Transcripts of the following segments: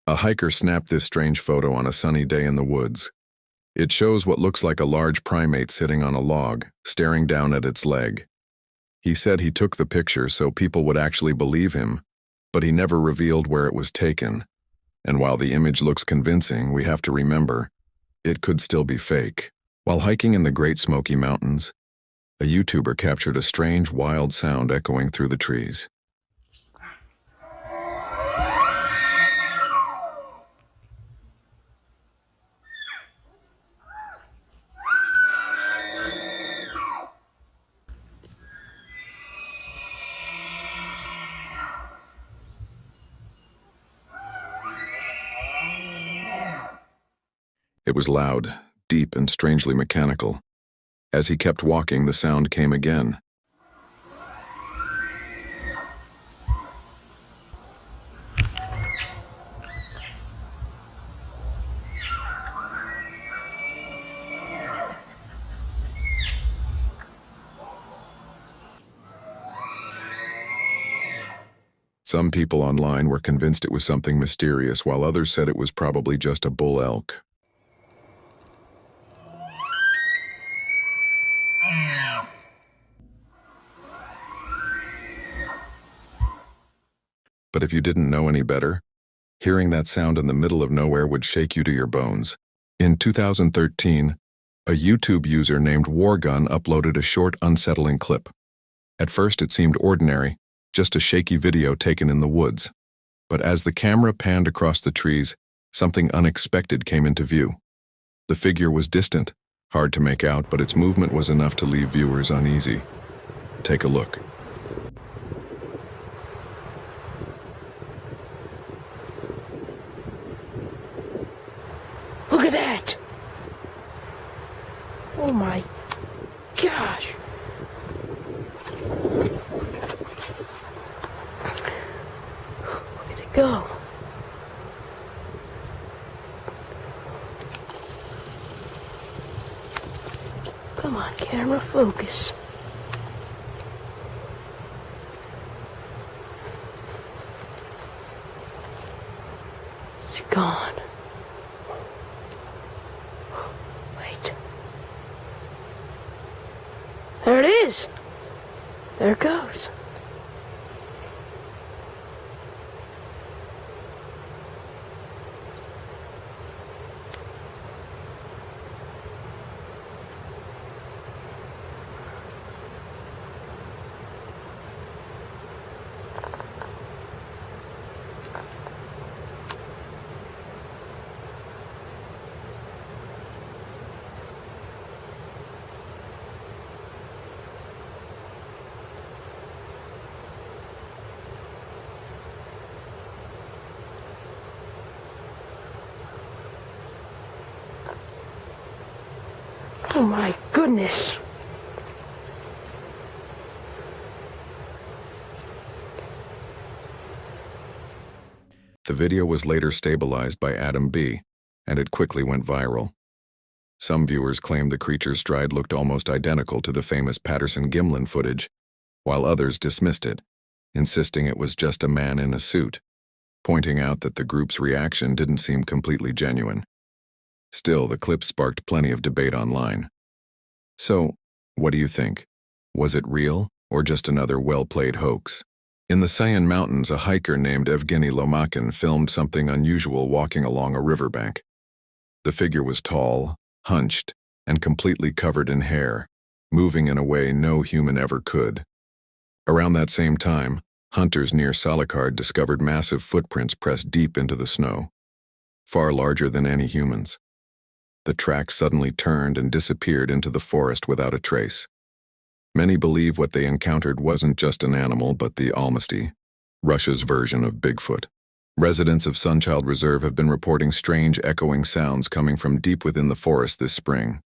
A hiker snapped this strange photo on a sunny day in the woods. It shows what looks like a large primate sitting on a log, staring down at its leg. He said he took the picture so people would actually believe him, but he never revealed where it was taken. And while the image looks convincing, we have to remember, it could still be fake. While hiking in the Great Smoky Mountains, a YouTuber captured a strange, wild sound echoing through the trees. It was loud, deep, and strangely mechanical. As he kept walking, the sound came again. Some people online were convinced it was something mysterious, while others said it was probably just a bull elk. But if you didn't know any better, hearing that sound in the middle of nowhere would shake you to your bones. In 2013, a YouTube user named Wargun uploaded a short, unsettling clip. At first it seemed ordinary, just a shaky video taken in the woods. But as the camera panned across the trees, something unexpected came into view. The figure was distant, hard to make out, but its movement was enough to leave viewers uneasy. Take a look. Look at that! Oh my gosh! Where'd it go? Come on, camera, focus. It's gone. Wait. There it is! There it goes. Oh my goodness! The video was later stabilized by Adam B., and it quickly went viral. Some viewers claimed the creature's stride looked almost identical to the famous Patterson-Gimlin footage, while others dismissed it, insisting it was just a man in a suit, pointing out that the group's reaction didn't seem completely genuine. Still, the clip sparked plenty of debate online. So, what do you think? Was it real, or just another well-played hoax? In the Sayan Mountains, a hiker named Evgeny Lomakin filmed something unusual walking along a riverbank. The figure was tall, hunched, and completely covered in hair, moving in a way no human ever could. Around that same time, hunters near Salakard discovered massive footprints pressed deep into the snow, far larger than any humans. The tracks suddenly turned and disappeared into the forest without a trace. Many believe what they encountered wasn't just an animal, but the Almasty, Russia's version of Bigfoot. Residents of Sunchild Reserve have been reporting strange echoing sounds coming from deep within the forest this spring.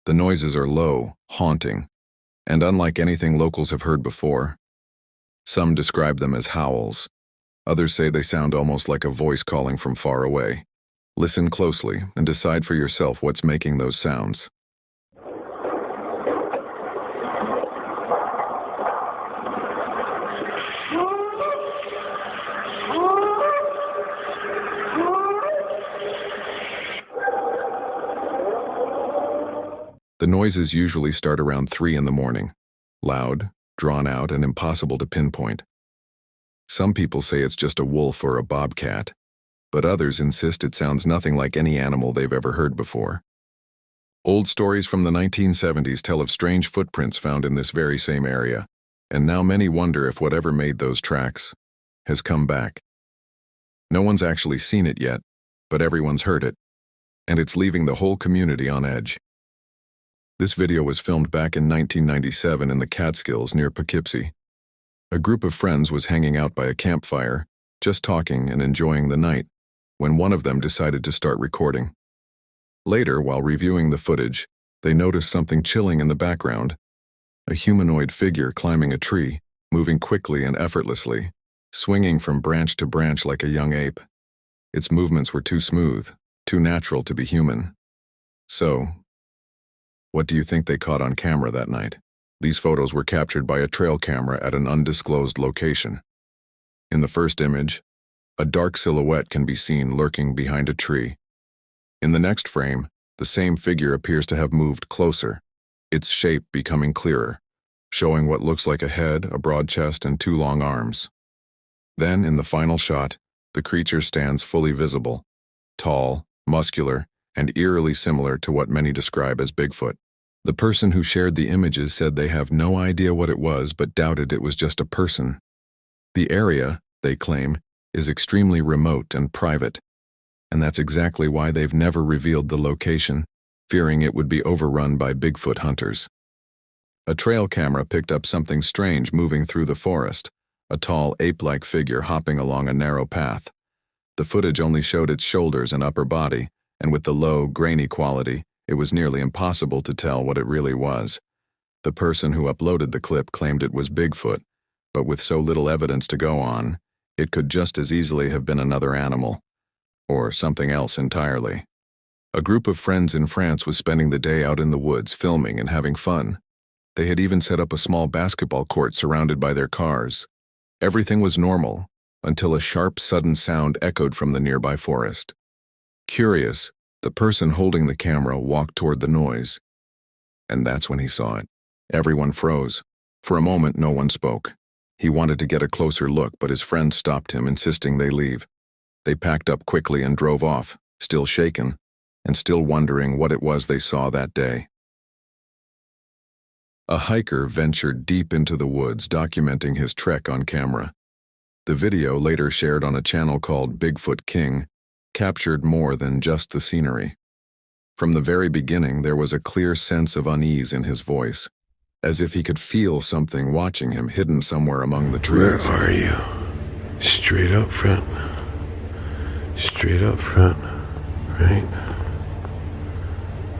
The noises are low, haunting, and unlike anything locals have heard before. Some describe them as howls. Others say they sound almost like a voice calling from far away. Listen closely and decide for yourself what's making those sounds. The noises usually start around 3 in the morning, loud, drawn out, and impossible to pinpoint. Some people say it's just a wolf or a bobcat, but others insist it sounds nothing like any animal they've ever heard before. Old stories from the 1970s tell of strange footprints found in this very same area, and now many wonder if whatever made those tracks has come back. No one's actually seen it yet, but everyone's heard it, and it's leaving the whole community on edge. This video was filmed back in 1997 in the Catskills near Poughkeepsie. A group of friends was hanging out by a campfire, just talking and enjoying the night, when one of them decided to start recording. Later, while reviewing the footage, they noticed something chilling in the background. A humanoid figure climbing a tree, moving quickly and effortlessly, swinging from branch to branch like a young ape. Its movements were too smooth, too natural to be human. So, what do you think they caught on camera that night? These photos were captured by a trail camera at an undisclosed location. In the first image, a dark silhouette can be seen lurking behind a tree. In the next frame, the same figure appears to have moved closer, its shape becoming clearer, showing what looks like a head, a broad chest, and 2 long arms. Then, in the final shot, the creature stands fully visible, tall, muscular, and eerily similar to what many describe as Bigfoot. The person who shared the images said they have no idea what it was but doubted it was just a person. The area, they claim, is extremely remote and private, and that's exactly why they've never revealed the location, fearing it would be overrun by Bigfoot hunters. A trail camera picked up something strange moving through the forest, a tall ape-like figure hopping along a narrow path. The footage only showed its shoulders and upper body, and with the low, grainy quality, it was nearly impossible to tell what it really was. The person who uploaded the clip claimed it was Bigfoot, but with so little evidence to go on, it could just as easily have been another animal, or something else entirely. A group of friends in France was spending the day out in the woods filming and having fun. They had even set up a small basketball court surrounded by their cars. Everything was normal, until a sharp, sudden sound echoed from the nearby forest. Curious, the person holding the camera walked toward the noise. And that's when he saw it. Everyone froze. For a moment, no one spoke. He wanted to get a closer look, but his friend stopped him, insisting they leave. They packed up quickly and drove off, still shaken, and still wondering what it was they saw that day. A hiker ventured deep into the woods, documenting his trek on camera. The video, later shared on a channel called Bigfoot King, captured more than just the scenery. From the very beginning, there was a clear sense of unease in his voice, as if he could feel something watching him hidden somewhere among the trees. Where are you? Straight up front. Straight up front, right?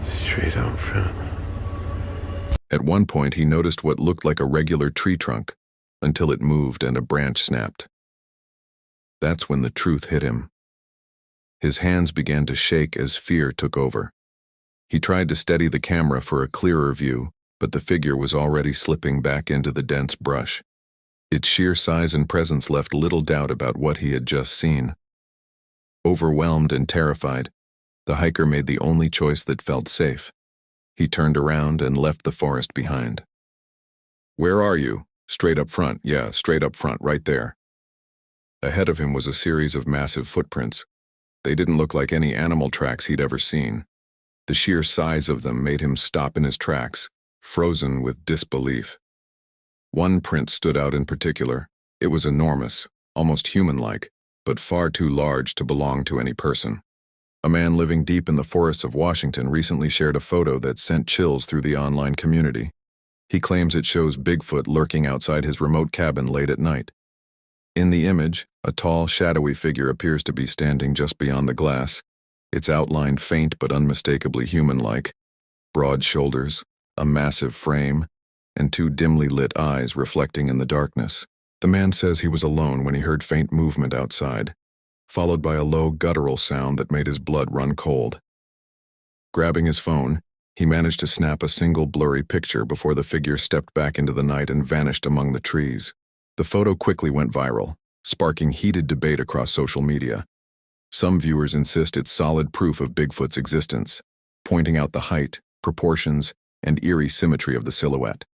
Straight up front. At one point, he noticed what looked like a regular tree trunk, until it moved and a branch snapped. That's when the truth hit him. His hands began to shake as fear took over. He tried to steady the camera for a clearer view, but the figure was already slipping back into the dense brush. Its sheer size and presence left little doubt about what he had just seen. Overwhelmed and terrified, the hiker made the only choice that felt safe. He turned around and left the forest behind. "Where are you?" "Straight up front, yeah, straight up front, right there." Ahead of him was a series of massive footprints. They didn't look like any animal tracks he'd ever seen. The sheer size of them made him stop in his tracks, frozen with disbelief. One print stood out in particular. It was enormous, almost human-like, but far too large to belong to any person. A man living deep in the forests of Washington recently shared a photo that sent chills through the online community. He claims it shows Bigfoot lurking outside his remote cabin late at night. In the image, a tall, shadowy figure appears to be standing just beyond the glass, its outline faint but unmistakably human-like. Broad shoulders, a massive frame, and 2 dimly lit eyes reflecting in the darkness. The man says he was alone when he heard faint movement outside, followed by a low guttural sound that made his blood run cold. Grabbing his phone, he managed to snap a single blurry picture before the figure stepped back into the night and vanished among the trees. The photo quickly went viral, sparking heated debate across social media. Some viewers insist it's solid proof of Bigfoot's existence, pointing out the height, proportions, and eerie symmetry of the silhouette.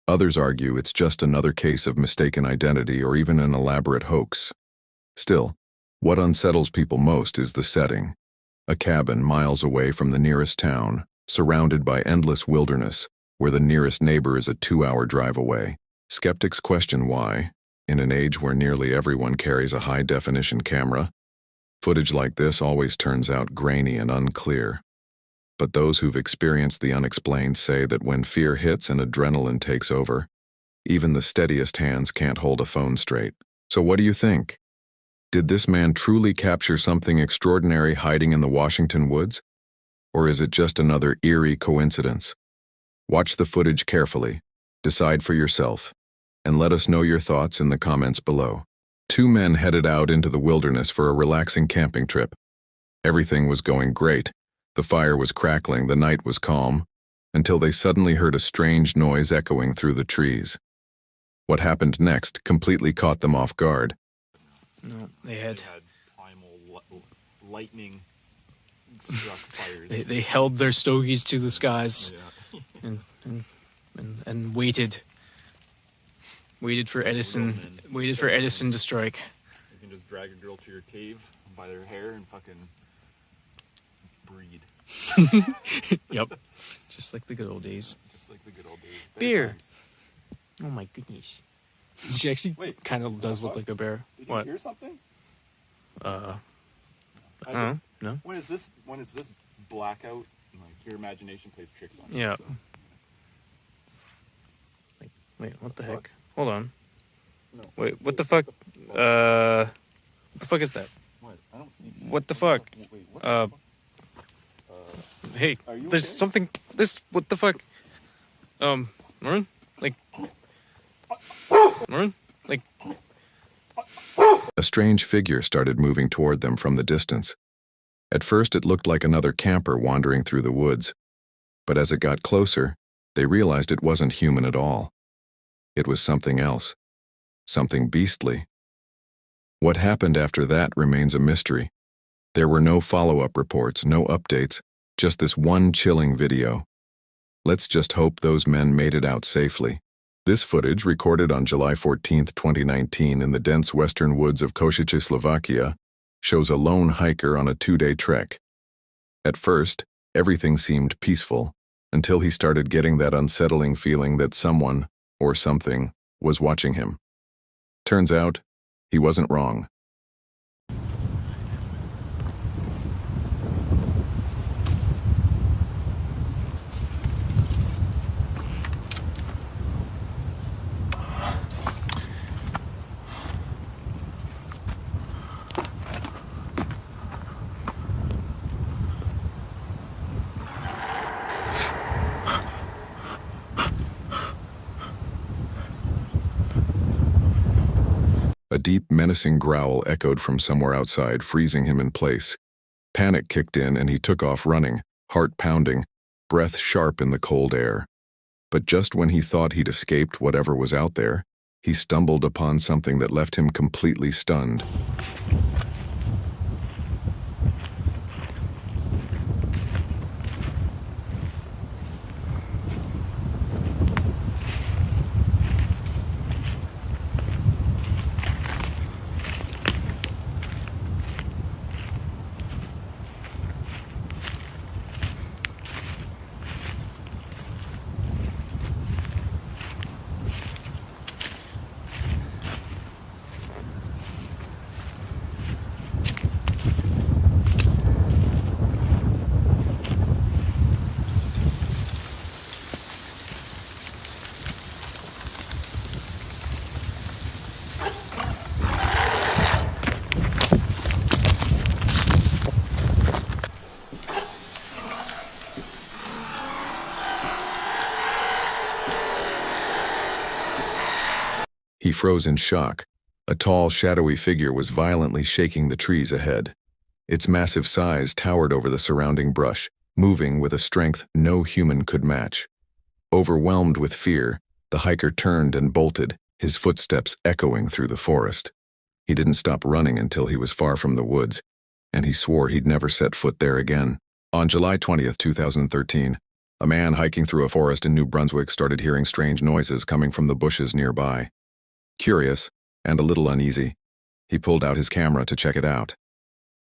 Others argue it's just another case of mistaken identity or even an elaborate hoax. Still, what unsettles people most is the setting. A cabin miles away from the nearest town, surrounded by endless wilderness, where the nearest neighbor is a 2-hour drive away. Skeptics question why, in an age where nearly everyone carries a high-definition camera, footage like this always turns out grainy and unclear. But those who've experienced the unexplained say that when fear hits and adrenaline takes over, even the steadiest hands can't hold a phone straight. So what do you think? Did this man truly capture something extraordinary hiding in the Washington woods? Or is it just another eerie coincidence? Watch the footage carefully, decide for yourself, and let us know your thoughts in the comments below. 2 men headed out into the wilderness for a relaxing camping trip. Everything was going great. The fire was crackling, the night was calm, until they suddenly heard a strange noise echoing through the trees. What happened next completely caught them off guard. No, they had primal lightning struck fires. they held their stogies to the skies Yeah. and waited for Edison to strike. You can just drag a girl to your cave by their hair and fucking breed. Yep, just like the good old days. Just like the good old days. Beer. Times. Oh my goodness. She actually Wait, kind of does look like a bear. Did you What? hear something? I I don't know. just- No. When is this blackout? Like your imagination plays tricks on you. Yeah. So. Wait, what the Fuck. heck? Hold on. No. Wait, what the fuck? What the fuck is that? What? I don't see. What the fuck? Wait, what Uh, the fuck? Hey, Are you there's okay? something. What the fuck? Marin? Marin? A strange figure started moving toward them from the distance. At first it looked like another camper wandering through the woods, but as it got closer, they realized it wasn't human at all. It was something else. Something beastly. What happened after that remains a mystery. There were no follow-up reports, no updates, just this one chilling video. Let's just hope those men made it out safely. This footage, recorded on July 14, 2019 in the dense western woods of Košice, Slovakia, shows a lone hiker on a 2-day trek. At first, everything seemed peaceful, until he started getting that unsettling feeling that someone, or something, was watching him. Turns out, he wasn't wrong. A deep, menacing growl echoed from somewhere outside, freezing him in place. Panic kicked in and he took off running, heart pounding, breath sharp in the cold air. But just when he thought he'd escaped whatever was out there, he stumbled upon something that left him completely stunned. He froze in shock. A tall, shadowy figure was violently shaking the trees ahead. Its massive size towered over the surrounding brush, moving with a strength no human could match. Overwhelmed with fear, the hiker turned and bolted, his footsteps echoing through the forest. He didn't stop running until he was far from the woods, and he swore he'd never set foot there again. On July 20th, 2013, A man hiking through a forest in New Brunswick started hearing strange noises coming from the bushes nearby. Curious, and a little uneasy, he pulled out his camera to check it out.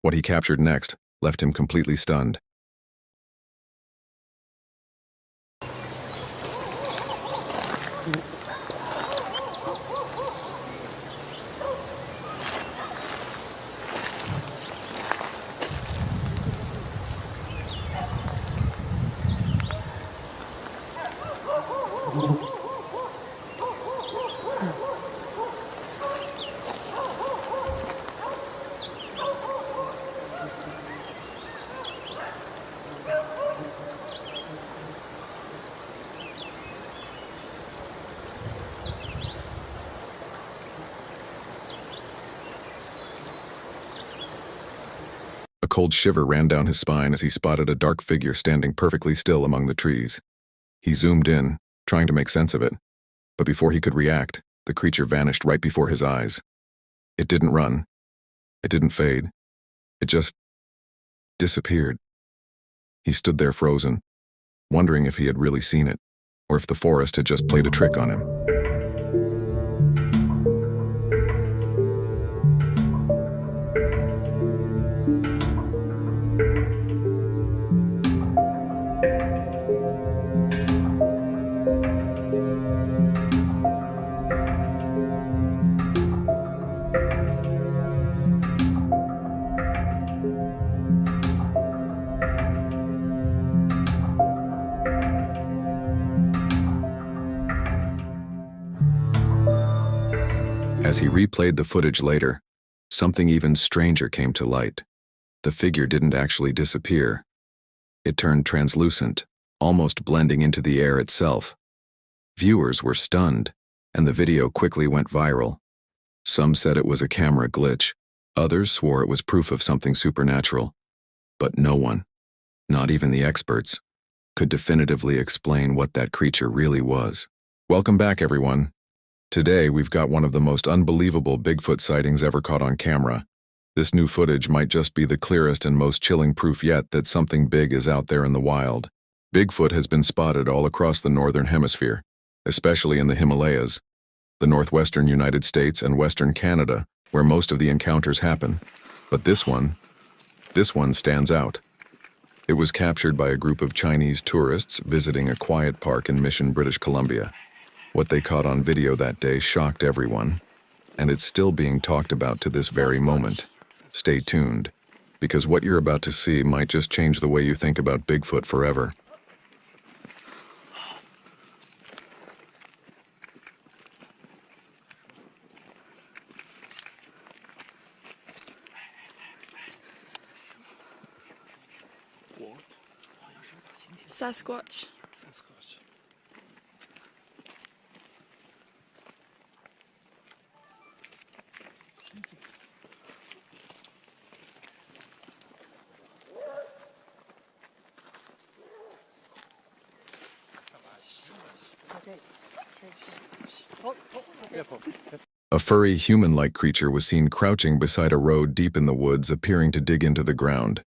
What he captured next left him completely stunned. A cold shiver ran down his spine as he spotted a dark figure standing perfectly still among the trees. He zoomed in, trying to make sense of it, but before he could react, the creature vanished right before his eyes. It didn't run. It didn't fade. It just disappeared. He stood there frozen, wondering if he had really seen it, or if the forest had just played a trick on him. As he replayed the footage later, something even stranger came to light. The figure didn't actually disappear. It turned translucent, almost blending into the air itself. Viewers were stunned, and the video quickly went viral. Some said it was a camera glitch. Others swore it was proof of something supernatural. But no one, not even the experts, could definitively explain what that creature really was. Welcome back, everyone. Today, we've got one of the most unbelievable Bigfoot sightings ever caught on camera. This new footage might just be the clearest and most chilling proof yet that something big is out there in the wild. Bigfoot has been spotted all across the northern hemisphere, especially in the Himalayas, the northwestern United States and western Canada, where most of the encounters happen. But this one stands out. It was captured by a group of Chinese tourists visiting a quiet park in Mission, British Columbia. What they caught on video that day shocked everyone, and it's still being talked about to this very moment. Stay tuned, because what you're about to see might just change the way you think about Bigfoot forever. Sasquatch. A furry, human-like creature was seen crouching beside a road deep in the woods, appearing to dig into the ground.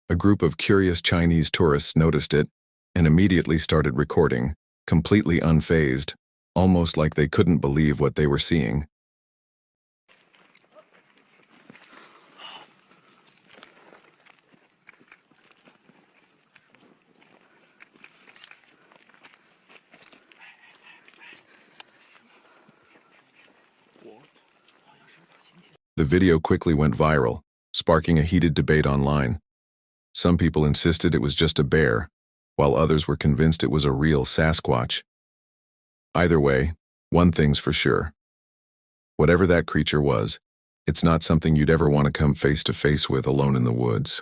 A group of curious Chinese tourists noticed it and immediately started recording, completely unfazed, almost like they couldn't believe what they were seeing. The video quickly went viral, sparking a heated debate online. Some people insisted it was just a bear, while others were convinced it was a real Sasquatch. Either way, one thing's for sure. Whatever that creature was, it's not something you'd ever want to come face to face with alone in the woods.